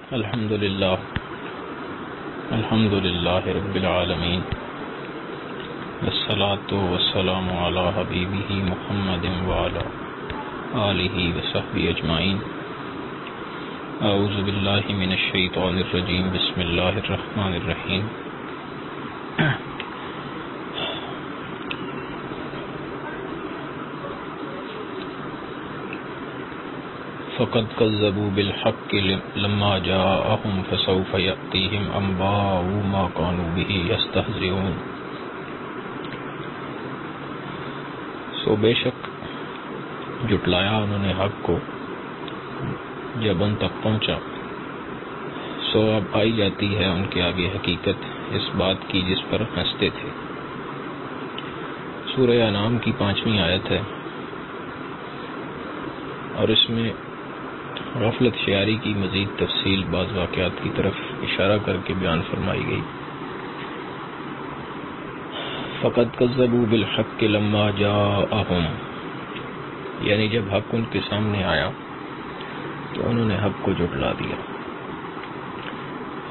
الحمد للہ رب العالمین والصلاة والسلام علی حبیبہ محمد وعلی آلہ وصحبہ اجمعین. اعوذ باللہ من الشیطان الرجیم. بسم اللہ الرحمن الرحیم. فقد كذبوا بالحق لما جاءهم فسوف يأتيهم أنباء ما كانوا به يستهزئون. بے شک جھٹلایا انہوں نے حق کو جب ان تک پہنچا، اب آئی جاتی ہے ان کے آگے حقیقت اس بات کی جس پر ہنستے تھے. سورہ انعام کی 5ویں آیت ہے اور اس میں غفلت شعاری کی مزید تفصیل بعض واقعات کی طرف اشارہ کر کے بیان فرمائی گئی. فقد کذبوا بالحق لما جاءهم، یعنی جب حق ان کے سامنے آیا تو انہوں نے حق کو جھٹلا دیا.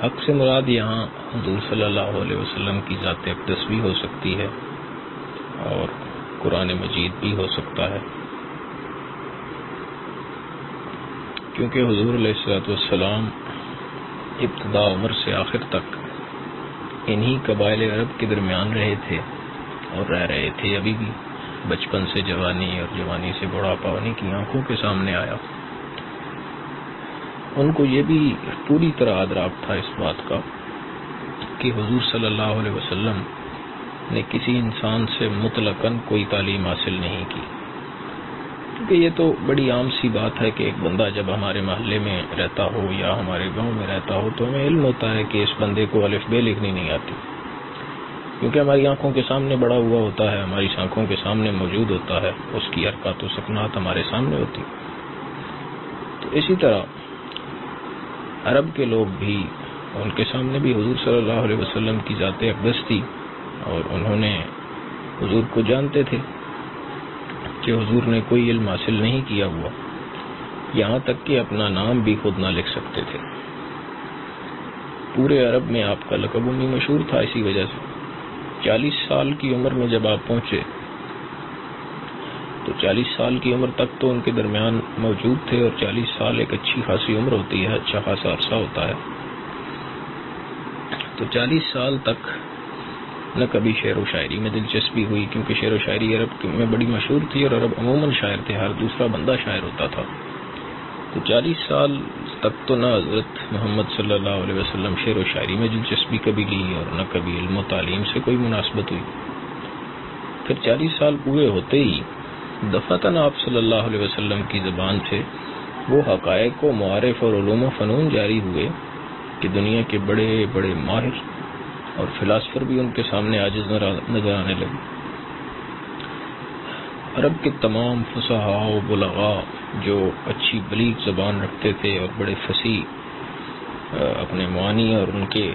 حق سے مراد یہاں حضور صلی اللہ علیہ وسلم کی ذات اقدس بھی ہو سکتی ہے اور قرآن مجید بھی ہو سکتا ہے، کیونکہ حضور علیہ الصلوۃ والسلام ابتدا عمر سے آخر تک انہی قبائل عرب کے درمیان رہے تھے اور رہ رہے تھے. ابھی بھی بچپن سے جوانی اور جوانی سے بڑھاپا انہی کی آنکھوں کے سامنے آیا. ان کو یہ بھی پوری طرح ادراک تھا اس بات کا کہ حضور صلی اللہ علیہ وسلم نے کسی انسان سے مطلقاً کوئی تعلیم حاصل نہیں کی، کیونکہ یہ تو بڑی عام سی بات ہے کہ ایک بندہ جب ہمارے محلے میں رہتا ہو یا ہمارے گاؤں میں رہتا ہو تو ہمیں علم ہوتا ہے کہ اس بندے کو الف بے لکھنی نہیں آتی، کیونکہ ہماری آنکھوں کے سامنے بڑا ہوا ہوتا ہے، ہماری آنکھوں کے سامنے موجود ہوتا ہے، اس کی حرکات و سکنات ہمارے سامنے ہوتی. تو اسی طرح عرب کے لوگ بھی، ان کے سامنے بھی حضور صلی اللہ علیہ وسلم کی ذات اقدس تھی اور انہوں نے حضور کو جانتے تھے کہ حضور نے کوئی علم حاصل نہیں کیا ہوا، یہاں تک کہ اپنا نام بھی خود نہ لکھ سکتے تھے. پورے عرب میں آپ کا لقب امی مشہور تھا اسی وجہ سے. 40 سال کی عمر میں جب آپ پہنچے تو 40 سال کی عمر تک تو ان کے درمیان موجود تھے، اور 40 سال ایک اچھی خاصی عمر ہوتی ہے، اچھا خاصا عرصہ ہوتا ہے. تو 40 سال تک نہ کبھی شعر و شاعری میں دلچسپی ہوئی، کیونکہ شعر و شاعری عرب میں بڑی مشہور تھی اور عرب عموماً شاعر تھے، ہر دوسرا بندہ شاعر ہوتا تھا. تو 40 سال تک تو نہ حضرت محمد صلی اللہ علیہ وسلم شعر و شاعری میں دلچسپی کبھی لی اور نہ کبھی علم و تعلیم سے کوئی مناسبت ہوئی. پھر 40 سال پورے ہوتے ہی دفعتاً آپ صلی اللہ علیہ وسلم کی زبان سے وہ حقائق و معارف اور علوم و فنون جاری ہوئے کہ دنیا کے بڑے بڑے ماہر اور فلاسفر بھی ان کے سامنے عاجز نظر آنے لگے. عرب کے تمام فصحاء و بلغاء جو اچھی بلیغ زبان رکھتے تھے اور بڑے فصیح اپنے معانی اور ان کے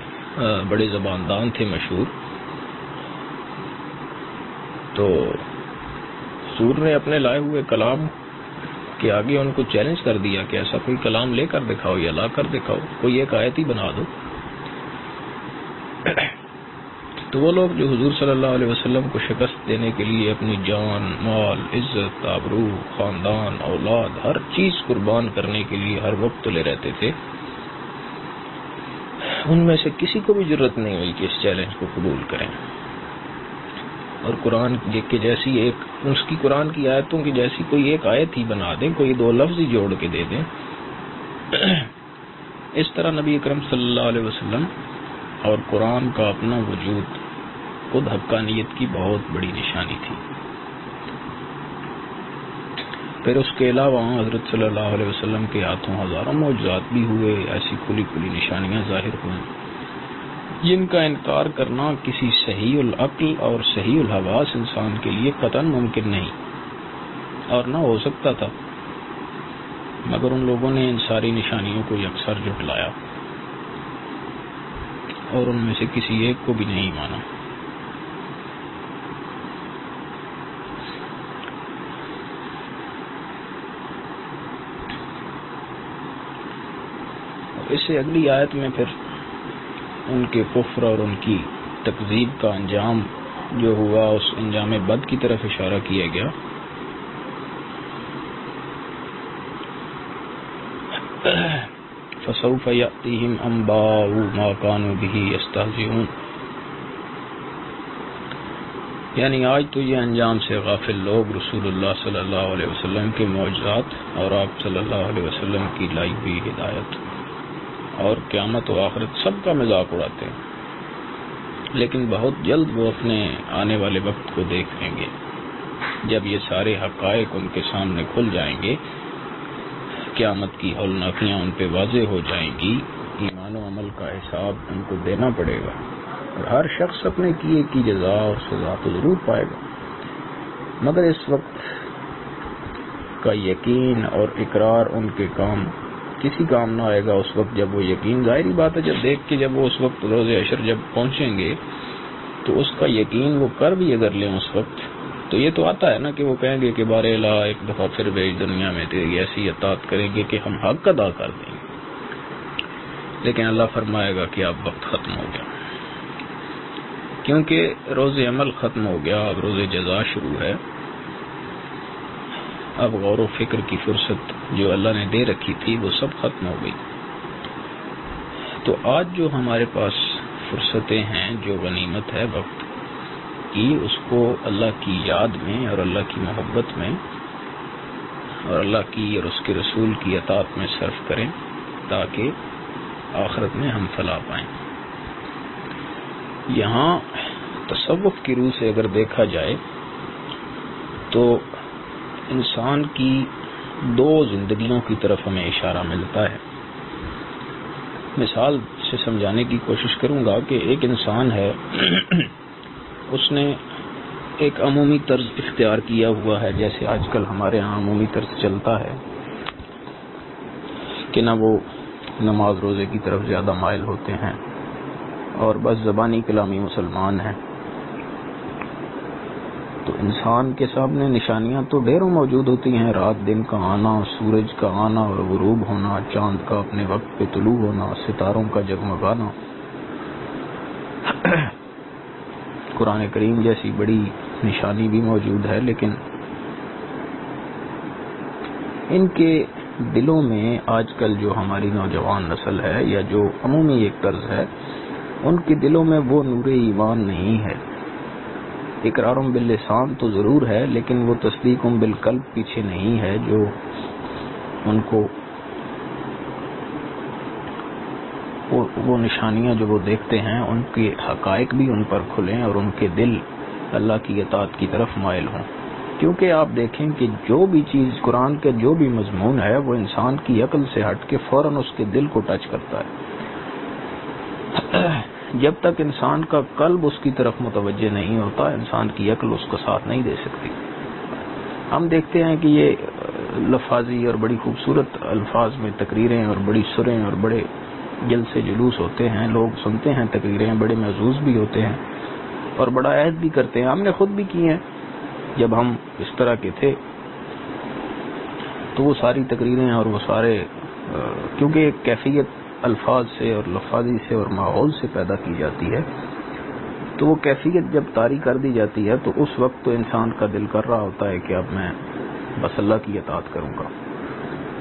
بڑے زباندان تھے مشہور، تو حضور نے اپنے لائے ہوئے کلام کے آگے ان کو چیلنج کر دیا کہ ایسا کوئی کلام لے کر دکھاؤ یا لا کر دکھاؤ، کوئی ایک آیت ہی بنا دو. تو وہ لوگ جو حضور صلی اللہ علیہ وسلم کو شکست دینے کے لیے اپنی جان، مال، عزت، آبرو، خاندان، اولاد، ہر چیز قربان کرنے کے لیے ہر وقت تلے رہتے تھے، ان میں سے کسی کو بھی جرت نہیں ہوئی کہ اس چیلنج کو قبول کریں اور قرآن کے جیسی ایک اس کی قرآن کی آیتوں کی جیسی کوئی ایک آیت ہی بنا دیں، کوئی 2 لفظ ہی جوڑ کے دے دیں. اس طرح نبی اکرم صلی اللہ علیہ وسلم اور قرآن کا اپنا وجود خود حقانیت کی بہت بڑی نشانی تھی. پھر اس کے علاوہ حضرت صلی اللہ علیہ وسلم کے ہاتھوں ہزاروں معجزات بھی ہوئے، ایسی کھلی کھلی نشانیاں ظاہر ہوئیں جن کا انکار کرنا کسی صحیح العقل اور صحیح الحواس انسان کے لیے قطعاً ممکن نہیں اور نہ ہو سکتا تھا، مگر ان لوگوں نے ان ساری نشانیوں کو یکسر جھٹلایا اور ان میں سے کسی ایک کو بھی نہیں مانا. اس سے اگلی آیت میں پھر ان کے کفر اور ان کی تکذیب کا انجام جو ہوا اس انجام بد کی طرف اشارہ کیا گیا. فسوف یأتیہم انباء ما کانوا بہ یستہزئون، یعنی آج تو یہ انجام سے غافل لوگ رسول اللہ صلی اللہ علیہ وسلم کے معجزات اور آپ صلی اللہ علیہ وسلم کی لائی ہوئی ہدایت اور قیامت و آخرت سب کا مذاق اڑاتے ہیں، لیکن بہت جلد وہ اپنے آنے والے وقت کو دیکھ لیں گے جب یہ سارے حقائق ان کے سامنے کھل جائیں گے، قیامت کی ہولناکیاں ان پہ واضح ہو جائیں گی، ایمان و عمل کا حساب ان کو دینا پڑے گا اور ہر شخص اپنے کیے کی جزا اور سزا تو ضرور پائے گا. مگر اس وقت کا یقین اور اقرار ان کے کام کسی کام نہ آئے گا. اس وقت جب وہ یقین، ظاہری بات ہے جب دیکھ کے جب وہ اس وقت روز حشر جب پہنچیں گے تو اس کا یقین وہ کر بھی اگر لیں اس وقت تو یہ تو آتا ہے نا کہ وہ کہیں گے کہ بارے لا ایک دفعہ پھر بھیج دنیا میں تیری ایسی اطاعت کریں گے کہ ہم حق ادا کر دیں گے. لیکن اللہ فرمائے گا کہ اب وقت ختم ہو گیا، کیونکہ روز عمل ختم ہو گیا، اب روز جزا شروع ہے. اب غور و فکر کی فرصت جو اللہ نے دے رکھی تھی وہ سب ختم ہو گئی. تو آج جو ہمارے پاس فرصتیں ہیں، جو غنیمت ہے وقت کی، اس کو اللہ کی یاد میں اور اللہ کی محبت میں اور اللہ کی اور اس کے رسول کی اطاعت میں صرف کریں تاکہ آخرت میں ہم فلاح پائیں. یہاں تصوف کی روح سے اگر دیکھا جائے تو انسان کی دو زندگیوں کی طرف ہمیں اشارہ ملتا ہے. مثال سے سمجھانے کی کوشش کروں گا کہ ایک انسان ہے، اس نے ایک عمومی طرز اختیار کیا ہوا ہے، جیسے آج کل ہمارے ہاں عمومی طرز چلتا ہے کہ نہ وہ نماز روزے کی طرف زیادہ مائل ہوتے ہیں اور بس زبانی کلامی مسلمان ہیں. تو انسان کے سامنے نشانیاں تو ڈھیروں موجود ہوتی ہیں، رات دن کا آنا، سورج کا آنا اور غروب ہونا، چاند کا اپنے وقت پہ طلوع ہونا، ستاروں کا جگمگانا، قرآن کریم جیسی بڑی نشانی بھی موجود ہے. لیکن ان کے دلوں میں آج کل جو ہماری نوجوان نسل ہے یا جو عمومی ایک طرز ہے، ان کے دلوں میں وہ نور ایمان نہیں ہے. اقرارم باللسان تو ضرور ہے، لیکن وہ تصدیقم بالقلب پیچھے نہیں ہے، جو ان کو وہ نشانیاں جو وہ دیکھتے ہیں ان کے حقائق بھی ان پر کھلیں اور ان کے دل اللہ کی اطاعت کی طرف مائل ہوں. کیونکہ آپ دیکھیں کہ جو بھی چیز قرآن کے جو بھی مضمون ہے وہ انسان کی عقل سے ہٹ کے فوراً اس کے دل کو ٹچ کرتا ہے. جب تک انسان کا قلب اس کی طرف متوجہ نہیں ہوتا، انسان کی عقل اس کا ساتھ نہیں دے سکتی. ہم دیکھتے ہیں کہ یہ لفاظی اور بڑی خوبصورت الفاظ میں تقریریں اور بڑی سریں اور بڑے جلسے جلوس ہوتے ہیں، لوگ سنتے ہیں تقریریں، بڑے محظوظ بھی ہوتے ہیں اور بڑا عہد بھی کرتے ہیں. ہم نے خود بھی کی ہیں جب ہم اس طرح کے تھے. تو وہ ساری تقریریں اور وہ سارے کیونکہ ایک کیفیت الفاظ سے اور لفاظی سے اور ماحول سے پیدا کی جاتی ہے، تو وہ کیفیت جب طاری کر دی جاتی ہے تو اس وقت تو انسان کا دل کر رہا ہوتا ہے کہ اب میں بس اللہ کی اطاعت کروں گا.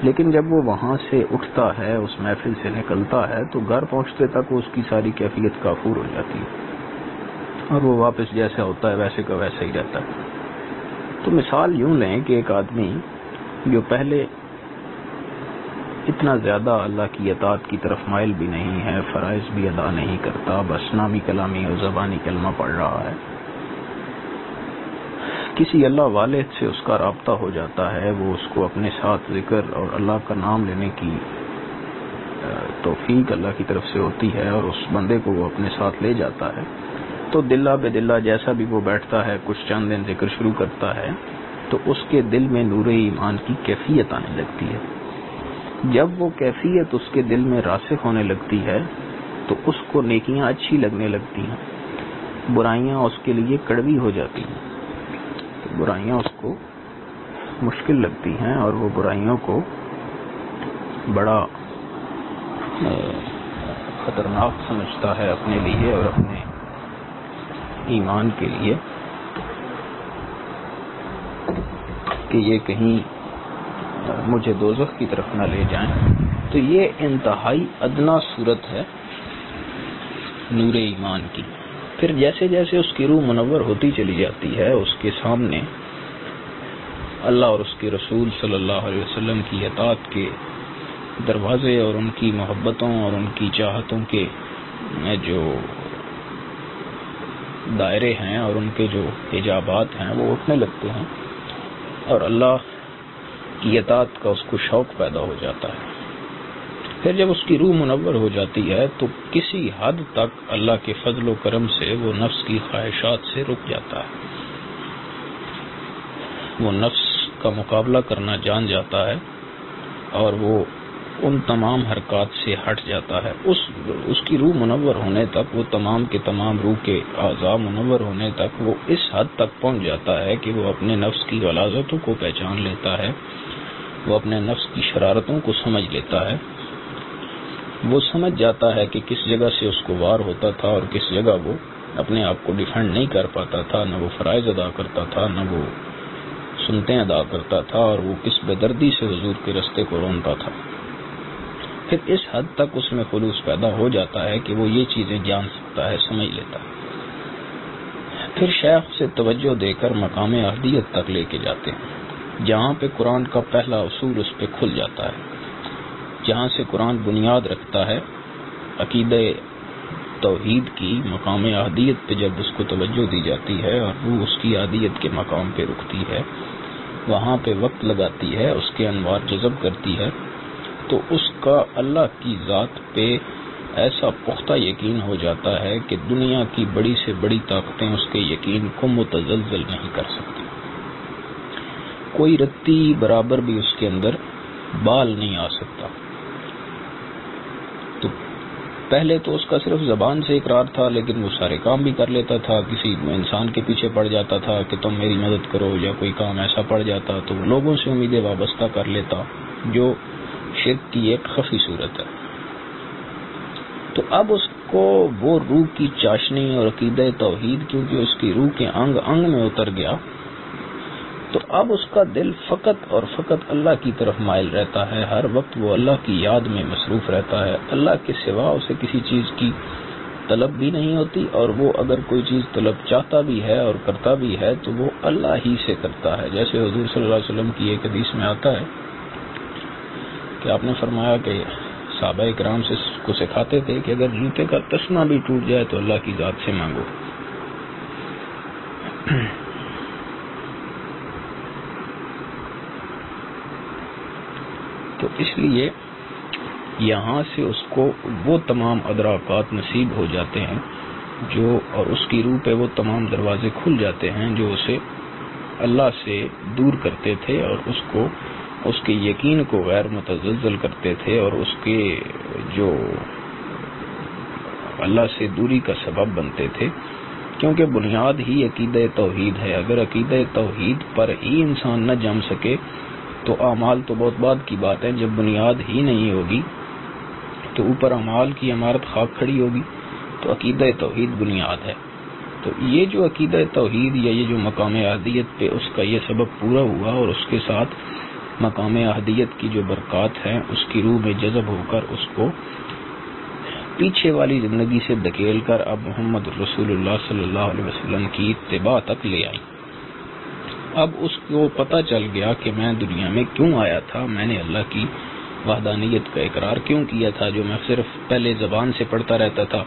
لیکن جب وہ وہاں سے اٹھتا ہے، اس محفل سے نکلتا ہے، تو گھر پہنچتے تک اس کی ساری کیفیت کافور ہو جاتی ہے اور وہ واپس جیسا ہوتا ہے ویسے کا ویسا ہی رہتا ہے. تو مثال یوں لیں کہ ایک آدمی جو پہلے اتنا زیادہ اللہ کی اطاعت کی طرف مائل بھی نہیں ہے، فرائض بھی ادا نہیں کرتا، بس نامی کلامی اور زبانی کلمہ پڑھ رہا ہے، کسی اللہ والے سے اس کا رابطہ ہو جاتا ہے، وہ اس کو اپنے ساتھ ذکر اور اللہ کا نام لینے کی توفیق اللہ کی طرف سے ہوتی ہے اور اس بندے کو وہ اپنے ساتھ لے جاتا ہے. تو دلہ بے دلہ جیسا بھی وہ بیٹھتا ہے، کچھ چند دن ذکر شروع کرتا ہے تو اس کے دل میں نور ایمان کی کیفیت آنے لگتی ہے. جب وہ کیفیت اس کے دل میں راسخ ہونے لگتی ہے تو اس کو نیکیاں اچھی لگنے لگتی ہیں، برائیاں اس کے لیے کڑوی ہو جاتی ہیں. برائیاں اس کو مشکل لگتی ہیں اور وہ برائیوں کو بڑا خطرناک سمجھتا ہے اپنے لیے اور اپنے ایمان کے لیے کہ یہ کہیں مجھے دوزخ کی طرف نہ لے جائیں، تو یہ انتہائی ادنا صورت ہے نور ایمان کی۔ پھر جیسے جیسے اس کی روح منور ہوتی چلی جاتی ہے، اس کے سامنے اللہ اور اس کے رسول صلی اللہ علیہ وسلم کی اطاعت کے دروازے اور ان کی محبتوں اور ان کی چاہتوں کے جو دائرے ہیں اور ان کے جو حجابات ہیں وہ اٹھنے لگتے ہیں، اور اللہ کی اطاعت کا اس کو شوق پیدا ہو جاتا ہے۔ پھر جب اس کی روح منور ہو جاتی ہے تو کسی حد تک اللہ کے فضل و کرم سے وہ نفس کی خواہشات سے رک جاتا ہے، وہ نفس کا مقابلہ کرنا جان جاتا ہے اور وہ ان تمام حرکات سے ہٹ جاتا ہے۔ اس کی روح منور ہونے تک، وہ تمام کے تمام روح کے اعضاء منور ہونے تک وہ اس حد تک پہنچ جاتا ہے کہ وہ اپنے نفس کی غلاظتوں کو پہچان لیتا ہے، وہ اپنے نفس کی شرارتوں کو سمجھ لیتا ہے، وہ سمجھ جاتا ہے کہ کس جگہ سے اس کو وار ہوتا تھا اور کس جگہ وہ اپنے آپ کو ڈیفینڈ نہیں کر پاتا تھا، نہ وہ فرائض ادا کرتا تھا، نہ وہ سنتیں ادا کرتا تھا، اور وہ کس بے دردی سے حضور کے رستے کو رونتا تھا۔ پھر اس حد تک اس میں خلوص پیدا ہو جاتا ہے کہ وہ یہ چیزیں جان سکتا ہے، سمجھ لیتا ہے۔ پھر شیخ سے توجہ دے کر مقام احدیت تک لے کے جاتے ہیں، جہاں پہ قرآن کا پہلا اصول اس پہ کھل جاتا ہے، جہاں سے قرآن بنیاد رکھتا ہے عقیدہ توحید کی۔ مقام احدیت پہ جب اس کو توجہ دی جاتی ہے اور وہ اس کی احدیت کے مقام پہ رکتی ہے، وہاں پہ وقت لگاتی ہے، اس کے انوار جذب کرتی ہے، تو اس کا اللہ کی ذات پہ ایسا پختہ یقین ہو جاتا ہے کہ دنیا کی بڑی سے بڑی طاقتیں اس کے یقین کو متزلزل نہیں کر سکتی، کوئی رتی برابر بھی اس کے اندر بال نہیں آ سکتا۔ تو پہلے تو اس کا صرف زبان سے اقرار تھا، لیکن وہ سارے کام بھی کر لیتا تھا، کسی انسان کے پیچھے پڑ جاتا تھا کہ تم میری مدد کرو، یا کوئی کام ایسا پڑ جاتا تو وہ لوگوں سے امیدیں وابستہ کر لیتا، جو شرک کی ایک خفی صورت ہے۔ تو اب اس کو وہ روح کی چاشنی اور عقیدہ توحید کیونکہ اس کی روح کے انگ انگ میں اتر گیا، تو اب اس کا دل فقط اور فقط اللہ کی طرف مائل رہتا ہے، ہر وقت وہ اللہ کی یاد میں مصروف رہتا ہے، اللہ کے سوا اسے کسی چیز کی طلب بھی نہیں ہوتی، اور وہ اگر کوئی چیز طلب چاہتا بھی ہے اور کرتا بھی ہے تو وہ اللہ ہی سے کرتا ہے۔ جیسے حضور صلی اللہ علیہ وسلم کی ایک حدیث میں آتا ہے کہ آپ نے فرمایا کہ صحابہ کرام سے کو سکھاتے تھے کہ اگر جوتے کا تسمہ بھی ٹوٹ جائے تو اللہ کی ذات سے مانگو۔ تو اس لیے یہاں سے اس کو وہ تمام ادراکات نصیب ہو جاتے ہیں جو، اور اس کی روح پہ وہ تمام دروازے کھل جاتے ہیں جو اسے اللہ سے دور کرتے تھے اور اس کو، اس کے یقین کو غیر متزلزل کرتے تھے، اور اس کے جو اللہ سے دوری کا سبب بنتے تھے، کیونکہ بنیاد ہی عقیدہ توحید ہے۔ اگر عقیدہ توحید پر ہی انسان نہ جم سکے تو اعمال تو بہت بعد کی بات ہے، جب بنیاد ہی نہیں ہوگی تو اوپر اعمال کی عمارت خاک کھڑی ہوگی۔ تو عقیدہ توحید بنیاد ہے۔ تو یہ جو عقیدہ توحید یا یہ جو مقام احدیت پہ اس کا یہ سبب پورا ہوا، اور اس کے ساتھ مقام احدیت کی جو برکات ہیں اس کی روح میں جذب ہو کر اس کو پیچھے والی زندگی سے دھکیل کر اب محمد رسول اللہ صلی اللہ علیہ وسلم کی اتباع تک لے آئی۔ اب اس کو پتہ چل گیا کہ میں دنیا میں کیوں آیا تھا، میں نے اللہ کی وحدانیت کا اقرار کیوں کیا تھا، جو میں صرف پہلے زبان سے پڑھتا رہتا تھا،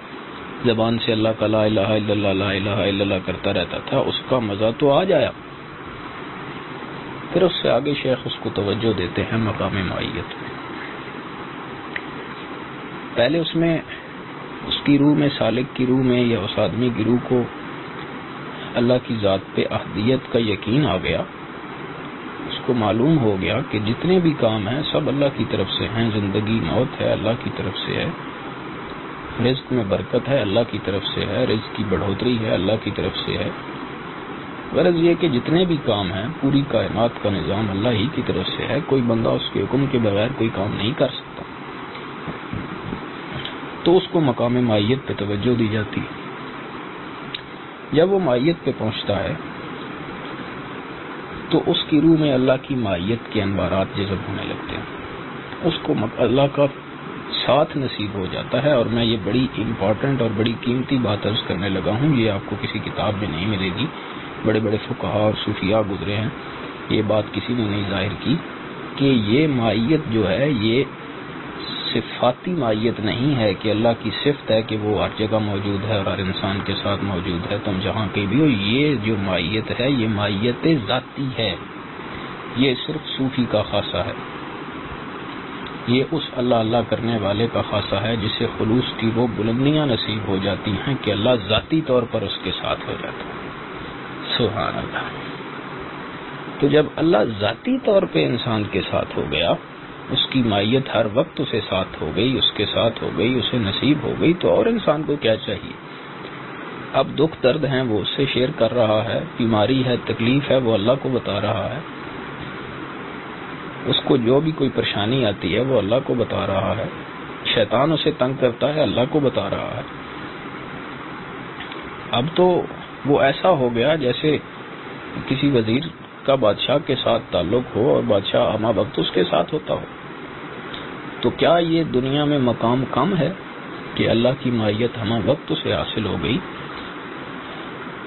زبان سے اللہ کا لا الہ الا اللہ لا الہ الا اللہ کرتا رہتا تھا، اس کا مزہ تو آج آیا۔ پھر اس سے آگے شیخ اس کو توجہ دیتے ہیں مقام معیت میں۔ پہلے اس میں، اس کی روح میں، سالک کی روح میں یا اس آدمی کی روح کو اللہ کی ذات پہ احدیت کا یقین آ گیا، اس کو معلوم ہو گیا کہ جتنے بھی کام ہیں سب اللہ کی طرف سے ہیں، زندگی موت ہے اللہ کی طرف سے ہے، رزق میں برکت ہے اللہ کی طرف سے ہے، رزق کی بڑھوتری ہے اللہ کی طرف سے ہے۔ غرض یہ کہ جتنے بھی کام ہیں پوری کائنات کا نظام اللہ ہی کی طرف سے ہے، کوئی بندہ اس کے حکم کے بغیر کوئی کام نہیں کر سکتا۔ تو اس کو مقام معیت پہ توجہ دی جاتی ہے۔ جب وہ معیت پہ پہنچتا ہے تو اس کی روح میں اللہ کی معیت کے انوارات جذب ہونے لگتے ہیں، اس کو اللہ کا ساتھ نصیب ہو جاتا ہے۔ اور میں یہ بڑی امپورٹنٹ اور بڑی قیمتی بات عرض کرنے لگا ہوں، یہ آپ کو کسی کتاب میں نہیں ملے گی، بڑے بڑے فقہا اور صوفیاء گزرے ہیں، یہ بات کسی نے نہیں ظاہر کی کہ یہ معیت جو ہے یہ صفاتی معیت نہیں ہے کہ اللہ کی صفت ہے کہ وہ ہر جگہ موجود ہے اور ہر انسان کے ساتھ موجود ہے، تم جہاں کہیں بھی ہو۔ یہ جو معیت ہے یہ معیت ذاتی ہے، یہ صرف صوفی کا خاصہ ہے، یہ اس اللہ کرنے والے کا خاصہ ہے جسے خلوص کی وہ بلندیاں نصیب ہو جاتی ہیں کہ اللہ ذاتی طور پر اس کے ساتھ ہو جاتا ہے۔ سبحان اللہ۔ تو جب اللہ ذاتی طور پہ انسان کے ساتھ ہو گیا، اس کی معیت ہر وقت اسے ساتھ ہو گئی، اس کے ساتھ ہو گئی، اسے نصیب ہو گئی، تو اور انسان کو کیا چاہیے؟ اب دکھ درد ہیں وہ اس سے شیئر کر رہا ہے، بیماری ہے، تکلیف ہے، وہ اللہ کو بتا رہا ہے، اس کو جو بھی کوئی پریشانی آتی ہے وہ اللہ کو بتا رہا ہے، شیطان اسے تنگ کرتا ہے اللہ کو بتا رہا ہے۔ اب تو وہ ایسا ہو گیا جیسے کسی وزیر کا بادشاہ کے ساتھ تعلق ہو اور بادشاہ ہمہ وقت اس کے ساتھ ہوتا ہو۔ تو کیا یہ دنیا میں مقام کم ہے کہ اللہ کی معیت ہمہ وقت اسے حاصل ہو گئی؟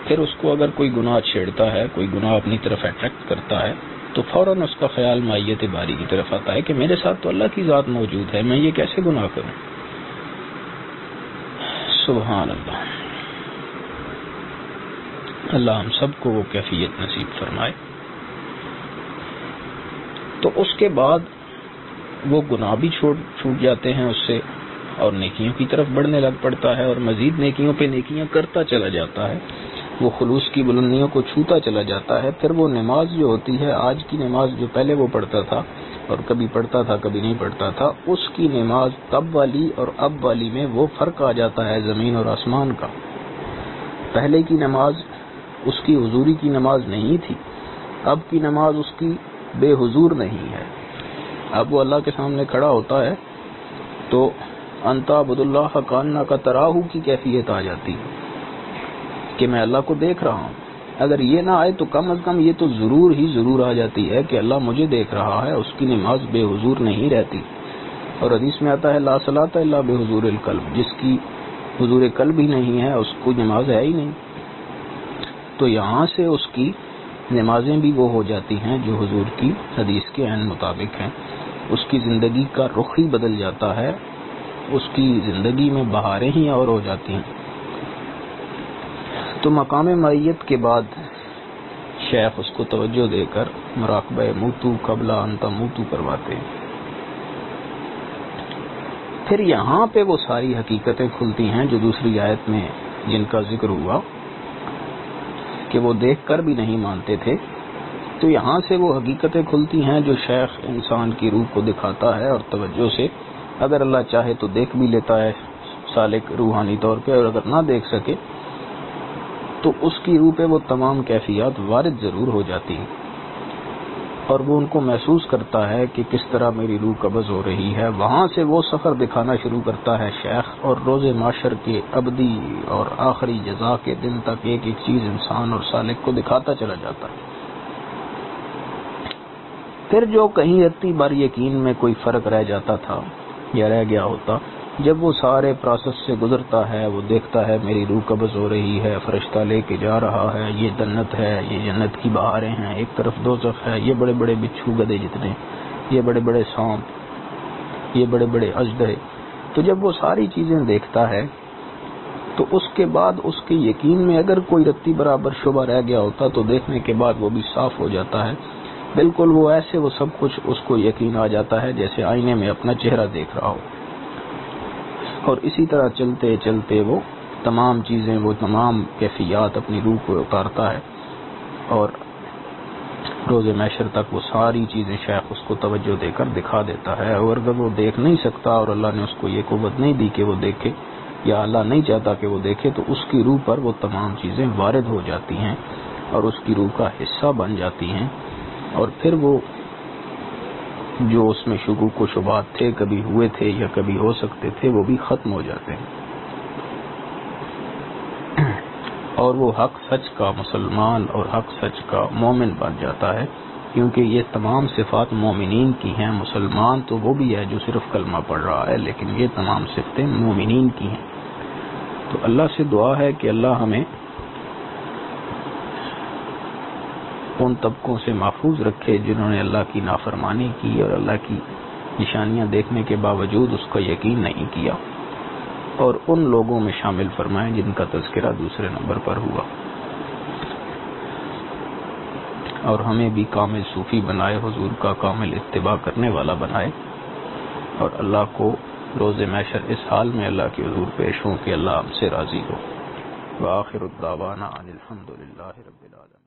پھر اس کو اگر کوئی گناہ چھیڑتا ہے، کوئی گناہ اپنی طرف اٹریکٹ کرتا ہے تو فوراً اس کا خیال معیت باری کی طرف آتا ہے کہ میرے ساتھ تو اللہ کی ذات موجود ہے، میں یہ کیسے گناہ کروں؟ سبحان اللہ۔ اللہ ہم سب کو وہ کیفیت نصیب فرمائے۔ تو اس کے بعد وہ گناہ بھی چھوٹ جاتے ہیں اس سے، اور نیکیوں کی طرف بڑھنے لگ پڑتا ہے، اور مزید نیکیوں پہ نیکیاں کرتا چلا جاتا ہے، وہ خلوص کی بلندیوں کو چھوتا چلا جاتا ہے۔ پھر وہ نماز جو ہوتی ہے، آج کی نماز جو پہلے وہ پڑھتا تھا اور کبھی پڑھتا تھا کبھی نہیں پڑھتا تھا، اس کی نماز تب والی اور اب والی میں وہ فرق آ جاتا ہے زمین اور آسمان کا۔ پہلے کی نماز اس کی حضوری کی نماز نہیں تھی، اب کی نماز اس کی بے حضور نہیں ہے۔ اب وہ اللہ کے سامنے کھڑا ہوتا ہے تو انت عبد اللہ کانہ کا تراہو کی کیفیت آ جاتی کہ میں اللہ کو دیکھ رہا ہوں۔ اگر یہ نہ آئے تو کم از کم یہ تو ضرور آ جاتی ہے کہ اللہ مجھے دیکھ رہا ہے، اس کی نماز بے حضور نہیں رہتی۔ اور حدیث میں آتا ہے لا صلاۃ الا بحضور القلب، جس کی حضور قلب ہی نہیں ہے اس کو نماز ہے ہی نہیں۔ تو یہاں سے اس کی نمازیں بھی وہ ہو جاتی ہیں جو حضور کی حدیث کے عین مطابق ہیں، اس کی زندگی کا رخ ہی بدل جاتا ہے، اس کی زندگی میں بہاریں ہی اور ہو جاتی ہیں۔ تو مقام معیت کے بعد شیخ اس کو توجہ دے کر مراقبہ موتو قبل ان تموتو کرواتے ہیں۔ پھر یہاں پہ وہ ساری حقیقتیں کھلتی ہیں جو دوسری آیت میں جن کا ذکر ہوا کہ وہ دیکھ کر بھی نہیں مانتے تھے، تو یہاں سے وہ حقیقتیں کھلتی ہیں جو شیخ انسان کی روح کو دکھاتا ہے، اور توجہ سے اگر اللہ چاہے تو دیکھ بھی لیتا ہے سالک روحانی طور پہ، اور اگر نہ دیکھ سکے تو اس کی روح پہ وہ تمام کیفیات وارد ضرور ہو جاتی ہیں، اور وہ ان کو محسوس کرتا ہے کہ کس طرح میری روح قبض ہو رہی ہے۔ وہاں سے وہ سفر دکھانا شروع کرتا ہے شیخ، اور روز محشر کے ابدی اور آخری جزا کے دن تک ایک ایک چیز انسان اور سالک کو دکھاتا چلا جاتا ہے۔ پھر جو کہیں رتی بار یقین میں کوئی فرق رہ جاتا تھا یا رہ گیا ہوتا، جب وہ سارے پروسیس سے گزرتا ہے، وہ دیکھتا ہے میری روح قبض ہو رہی ہے، فرشتہ لے کے جا رہا ہے، یہ جنت ہے، یہ جنت کی بہاریں ہیں، ایک طرف دوزخ ہے، یہ بڑے بڑے بچھو گدے جتنے، یہ بڑے بڑے سانپ، یہ بڑے بڑے اژدہے۔ تو جب وہ ساری چیزیں دیکھتا ہے تو اس کے بعد اس کے یقین میں اگر کوئی رتی برابر شبہ رہ گیا ہوتا تو دیکھنے کے بعد وہ بھی صاف ہو جاتا ہے، بالکل وہ ایسے وہ سب کچھ اس کو یقین آ جاتا ہے جیسے آئینے میں اپنا چہرہ دیکھ رہا ہو۔ اور اسی طرح چلتے چلتے وہ تمام چیزیں، وہ تمام کیفیات اپنی روح کو اتارتا ہے، اور روز محشر تک وہ ساری چیزیں شیخ اس کو توجہ دے کر دکھا دیتا ہے۔ اور اگر وہ دیکھ نہیں سکتا اور اللہ نے اس کو یہ قوت نہیں دی کہ وہ دیکھے، یا اللہ نہیں چاہتا کہ وہ دیکھے، تو اس کی روح پر وہ تمام چیزیں وارد ہو جاتی ہیں اور اس کی روح کا حصہ بن جاتی ہیں، اور پھر وہ جو اس میں شکوک و شبہات تھے، کبھی ہوئے تھے یا کبھی ہو سکتے تھے، وہ بھی ختم ہو جاتے ہیں، اور وہ حق سچ کا مسلمان اور حق سچ کا مومن بن جاتا ہے، کیونکہ یہ تمام صفات مومنین کی ہیں۔ مسلمان تو وہ بھی ہے جو صرف کلمہ پڑھ رہا ہے، لیکن یہ تمام صفتیں مومنین کی ہیں۔ تو اللہ سے دعا ہے کہ اللہ ہمیں ان طبقوں سے محفوظ رکھے جنہوں نے اللہ کی نافرمانی کی اور اللہ کی نشانیاں دیکھنے کے باوجود اس کا یقین نہیں کیا، اور ان لوگوں میں شامل فرمائیں جن کا تذکرہ دوسرے نمبر پر ہوا، اور ہمیں بھی کامل صوفی بنائے، حضور کا کامل اتباع کرنے والا بنائے، اور اللہ کو روز محشر اس حال میں اللہ کے حضور پیش ہوں کہ اللہ ہم سے راضی ہو۔ وآخر الدعوانا ان الحمد للہ رب العالمین۔